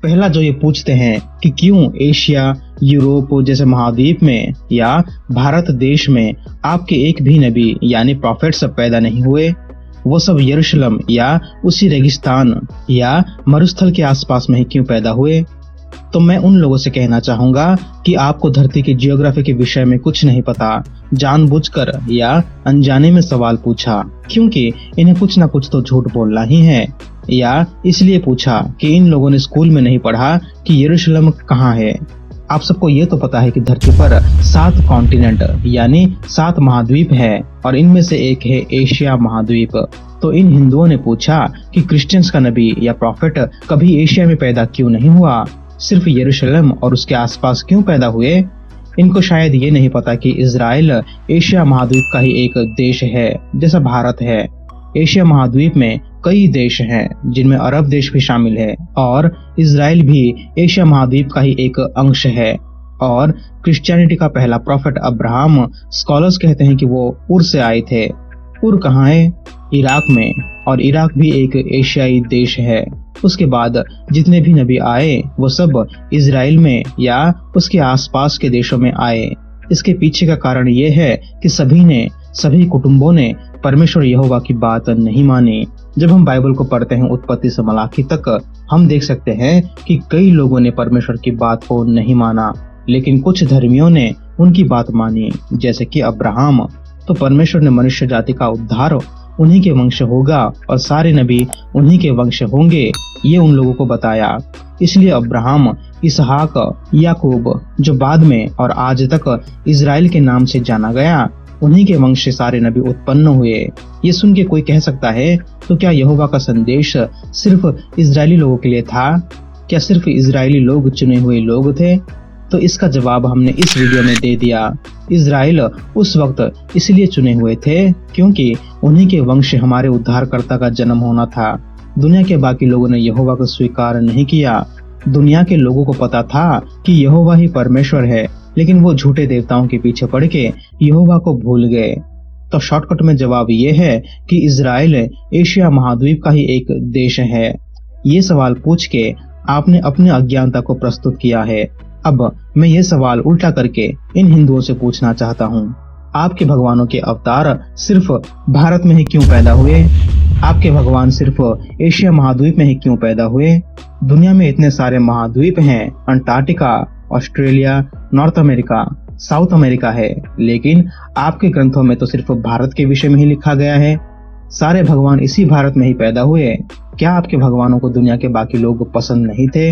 पहला जो ये पूछते हैं कि क्यों एशिया, यूरोप जैसे महाद्वीप में या भारत देश में आपके एक भी नबी यानी प्रॉफिट सब पैदा नहीं हुए, वो सब यरूशलेम या उसी रेगिस्तान या मरुस्थल के आसपास में ही क्यों पैदा हुए। तो मैं उन लोगों से कहना चाहूंगा कि आपको धरती की जियोग्राफी के विषय में कुछ नहीं पता, जानबूझकर या अनजाने में सवाल पूछा क्योंकि इन्हें कुछ ना कुछ तो झूठ बोलना ही है, या इसलिए पूछा कि इन लोगों ने स्कूल में नहीं पढ़ा कि यरूशलेम कहाँ है। आप सबको ये तो पता है कि धरती पर 7 कॉन्टिनेंट यानी 7 महाद्वीप है और इनमें से एक है एशिया महाद्वीप। तो इन हिंदुओं ने पूछा कि क्रिश्चियंस का नबी या प्रॉफिट कभी एशिया में पैदा क्यों नहीं हुआ, सिर्फ यरूशलेम और उसके आसपास क्यों पैदा हुए। इनको शायद ये नहीं पता कि इजराइल एशिया महाद्वीप का ही एक देश है जैसा भारत है। एशिया महाद्वीप में कई देश हैं जिनमें अरब देश भी शामिल है और इजराइल भी एशिया महाद्वीप का ही एक अंश है। और क्रिश्चियनिटी का पहला प्रॉफिट अब्राहम, स्कॉलर्स कहते हैं कि वो उर से आए थे। उर कहाँ है? इराक में, और इराक भी एक एशियाई देश है। उसके बाद जितने भी नबी आए वो सब इजराइल में या उसके आसपास के देशों में आए। इसके पीछे का कारण ये है कि सभी कुटुंबों ने परमेश्वर यहोवा की बात नहीं मानी। जब हम बाइबल को पढ़ते हैं उत्पत्ति से मलाकी तक, हम देख सकते हैं कि कई लोगों ने परमेश्वर की बात को नहीं माना, लेकिन कुछ धर्मियों ने उनकी बात मानी, जैसे कि अब्राहम। तो परमेश्वर ने मनुष्य जाति का उद्धार उन्हीं के वंश होगा और सारे नबी उन्हीं के वंश होंगे, ये उन लोगों को बताया। इसलिए अब्राहम, इसहाक, याकूब जो बाद में और आज तक इजराइल के नाम से जाना गया, उन्हीं के वंश से सारे नबी उत्पन्न हुए। ये सुन के कोई कह सकता है तो क्या यहोवा का संदेश सिर्फ इजरायली लोगों के लिए था? क्या सिर्फ इजरायली लोग चुने हुए लोग थे? तो इसका जवाब हमने इस वीडियो में दे दिया। इजराइल उस वक्त इसलिए चुने हुए थे क्योंकि उन्हीं के वंश हमारे उद्धारकर्ता का जन्म होना था। दुनिया के बाकी लोगों ने यहोवा को स्वीकार नहीं किया। दुनिया के लोगों को पता था कि यहोवा ही परमेश्वर है, लेकिन वो झूठे देवताओं के पीछे पड़ के यहोवा को भूल गए। तो शॉर्टकट में जवाब ये है कि इजराइल एशिया महाद्वीप का ही एक देश है। ये सवाल पूछ के आपने अपनी अज्ञानता को प्रस्तुत किया है। अब मैं ये सवाल उल्टा करके इन हिंदुओं से पूछना चाहता हूँ, आपके भगवानों के अवतार सिर्फ भारत में ही क्यों पैदा हुए? आपके भगवान सिर्फ एशिया महाद्वीप में ही क्यों पैदा हुए? दुनिया में इतने सारे महाद्वीप हैं, Antarctica, Australia, north America, south America है, लेकिन आपके ग्रंथों में तो सिर्फ भारत के विषय में ही लिखा गया है। सारे भगवान इसी भारत में ही पैदा हुए। क्या आपके भगवानों को दुनिया के बाकी लोग पसंद नहीं थे?